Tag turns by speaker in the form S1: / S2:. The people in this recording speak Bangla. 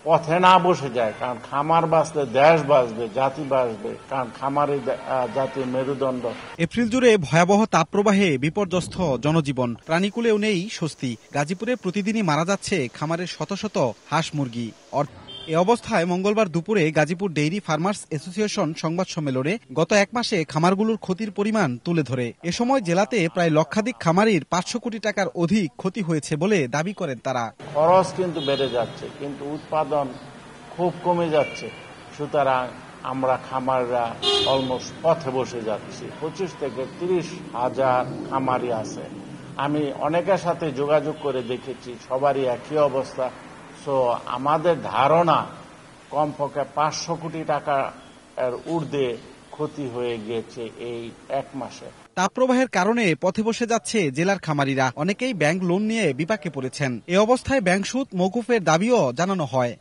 S1: পথে না বসে যায়, কারণ খামার বাঁচলে দেশ বাঁচবে, জাতি বাঁচবে, কারণ খামারই জাতির মেরুদণ্ড।
S2: এপ্রিল জুড়ে ভয়াবহ তাপপ্রবাহে বিপর্যস্ত জনজীবন, প্রাণীকুলেও নেই স্বস্তি। গাজীপুরে প্রতিদিনই মারা যাচ্ছে খামারের শত শত হাঁস মুরগি। এ অবস্থায় মঙ্গলবার দুপুরে গাজীপুর ডেইরি ফার্মার্স অ্যাসোসিয়েশন সংবাদ সম্মেলনে গত এক মাসে খামারগুলোর ক্ষতির পরিমাণ তুলে ধরে। এ সময় জেলাতে প্রায় লক্ষাধিক খামারির 500 কোটি টাকার অধিক ক্ষতি হয়েছে বলে দাবি করেন তারা।
S1: খরচ কিন্তু বেড়ে যাচ্ছে, কিন্তু উৎপাদন খুব কমে যাচ্ছে। সুতরাং আমরা খামাররা অলমোস্ট পথে বসে যাচ্ছি। 25 থেকে 30 হাজার খামারি আছে। আমি অনেকের সাথে যোগাযোগ করে দেখেছি, সবারই একই অবস্থা। আমাদের ধারণা কমপক্ষে 500 কোটি টাকা এর ঊর্ধ্বে ক্ষতি হয়ে গিয়েছে এই এক মাসে।
S2: তাপপ্রবাহের কারণে পথে বসে যাচ্ছে জেলার খামারিরা। অনেকেই ব্যাংক লোন নিয়ে বিপাকে পড়েছেন। এ অবস্থায় ব্যাংক সুদ মওকুফের দাবিও জানানো হয়।